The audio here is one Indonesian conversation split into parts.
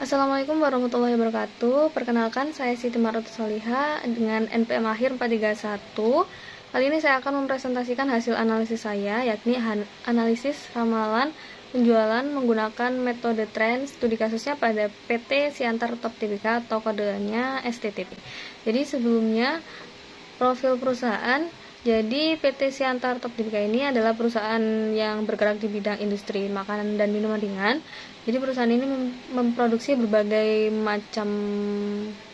Assalamualaikum warahmatullahi wabarakatuh. Perkenalkan, saya Siti Marotu Soliha dengan NPM akhir 431. Kali ini saya akan mempresentasikan hasil analisis saya, yakni analisis ramalan penjualan menggunakan metode tren studi kasusnya pada PT Siantar Top Tbk atau kodenya STTP. Jadi sebelumnya profil perusahaan. Jadi PT Siantar Top Tbk ini adalah perusahaan yang bergerak di bidang industri makanan dan minuman ringan. Jadi perusahaan ini memproduksi berbagai macam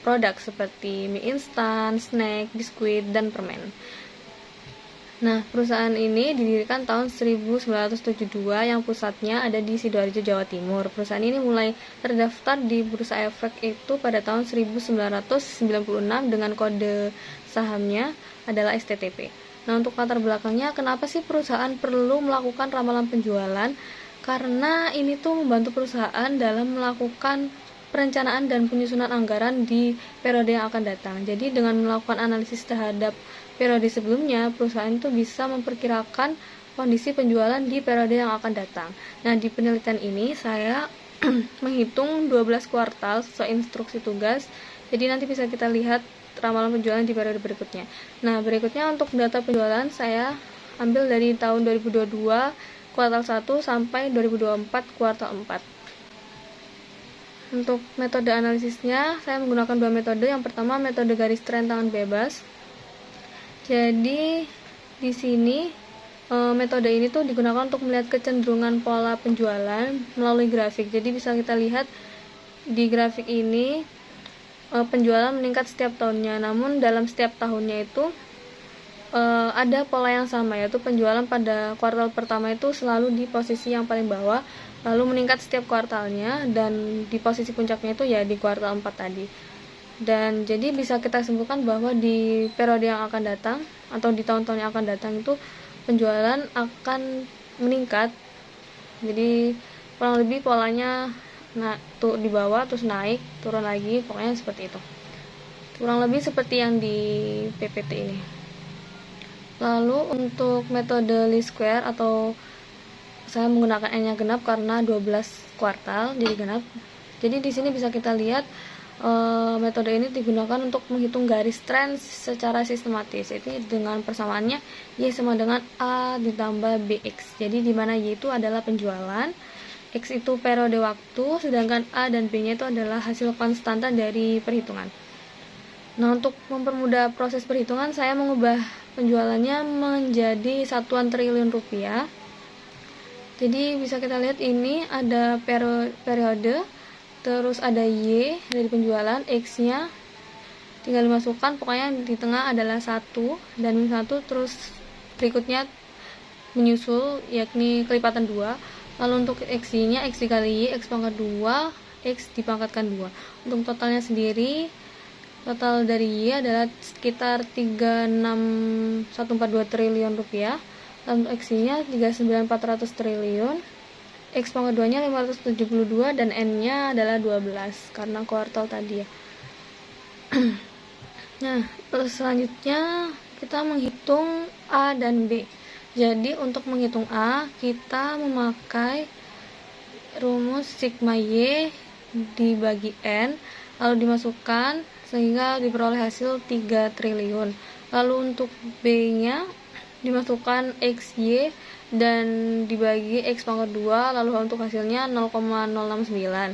produk seperti mie instan, snack, biskuit, dan permen. Nah, perusahaan ini didirikan tahun 1972 yang pusatnya ada di Sidoarjo, Jawa Timur. Perusahaan ini mulai terdaftar di Bursa Efek itu pada tahun 1996 dengan kode sahamnya adalah STTP. Nah, untuk latar belakangnya, kenapa sih perusahaan perlu melakukan ramalan penjualan? Karena ini tuh membantu perusahaan dalam melakukan perencanaan dan penyusunan anggaran di periode yang akan datang. Jadi dengan melakukan analisis terhadap periode sebelumnya, perusahaan itu bisa memperkirakan kondisi penjualan di periode yang akan datang. Nah, di penelitian ini saya menghitung 12 kuartal sesuai instruksi tugas. Jadi nanti bisa kita lihat ramalan penjualan di periode berikutnya. Nah, berikutnya untuk data penjualan saya ambil dari tahun 2022 kuartal 1 sampai 2024 kuartal 4. Untuk metode analisisnya, saya menggunakan dua metode. Yang pertama, metode garis tren tangan bebas. Jadi, di sini metode ini tuh digunakan untuk melihat kecenderungan pola penjualan melalui grafik. Jadi, bisa kita lihat di grafik ini penjualan meningkat setiap tahunnya. Namun, dalam setiap tahunnya itu ada pola yang sama, yaitu penjualan pada kuartal pertama itu selalu di posisi yang paling bawah, lalu meningkat setiap kuartalnya, dan di posisi puncaknya itu ya di kuartal 4 tadi. Dan jadi bisa kita simpulkan bahwa di periode yang akan datang atau di tahun-tahun yang akan datang itu penjualan akan meningkat. Jadi kurang lebih polanya tuh di bawah terus naik, turun lagi, pokoknya seperti itu. Kurang lebih seperti yang di PPT ini. Lalu untuk metode least square atau saya menggunakan N-nya genap karena 12 kuartal jadi genap. Jadi di sini bisa kita lihat metode ini digunakan untuk menghitung garis tren secara sistematis. Ini dengan persamaannya Y sama dengan A ditambah BX. Jadi di mana Y itu adalah penjualan, X itu periode waktu, sedangkan A dan B-nya itu adalah hasil konstanta dari perhitungan. Nah, untuk mempermudah proses perhitungan, saya mengubah penjualannya menjadi satuan triliun rupiah. Jadi bisa kita lihat ini ada periode, terus ada Y dari penjualan, X-nya tinggal dimasukkan, pokoknya di tengah adalah 1 dan min 1, terus berikutnya menyusul yakni kelipatan 2. Lalu untuk X-nya X dikali Y, X pangkat 2, X dipangkatkan 2. Untuk totalnya sendiri, total dari Y adalah sekitar 36.142 triliun rupiah. Lalu X-nya 39.400 triliun. X pangkat 2-nya 572 dan N-nya adalah 12 karena kuartal tadi ya. Nah, terus selanjutnya kita menghitung A dan B. Jadi untuk menghitung A, kita memakai rumus sigma Y dibagi N, lalu dimasukkan sehingga diperoleh hasil 3 triliun. Lalu untuk B-nya dimasukkan XY dan dibagi X pangkat 2, lalu untuk hasilnya 0,069.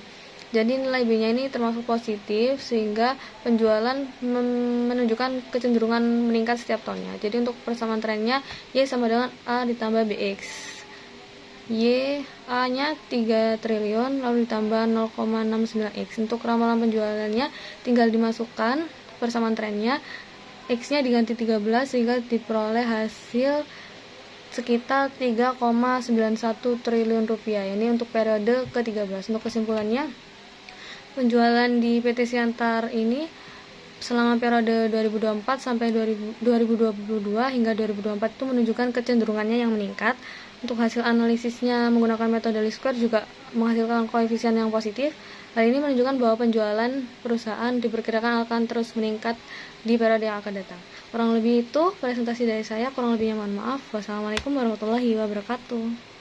Jadi nilai B-nya ini termasuk positif sehingga penjualan menunjukkan kecenderungan meningkat setiap tahunnya. Jadi untuk persamaan trennya Y sama dengan A ditambah BX. Y A-nya 3 triliun lalu ditambah 0,69X. Untuk ramalan penjualannya tinggal dimasukkan persamaan trennya, X-nya diganti 13 sehingga diperoleh hasil sekitar 3,91 triliun rupiah. Ini untuk periode ke-13. Untuk kesimpulannya, penjualan di PT Siantar ini selama periode 2024 sampai 2022 hingga 2024 itu menunjukkan kecenderungannya yang meningkat. Untuk hasil analisisnya menggunakan metode least square juga menghasilkan koefisien yang positif. Hal ini menunjukkan bahwa penjualan perusahaan diperkirakan akan terus meningkat di periode yang akan datang. Kurang lebih itu presentasi dari saya, kurang lebihnya mohon maaf. Wassalamualaikum warahmatullahi wabarakatuh.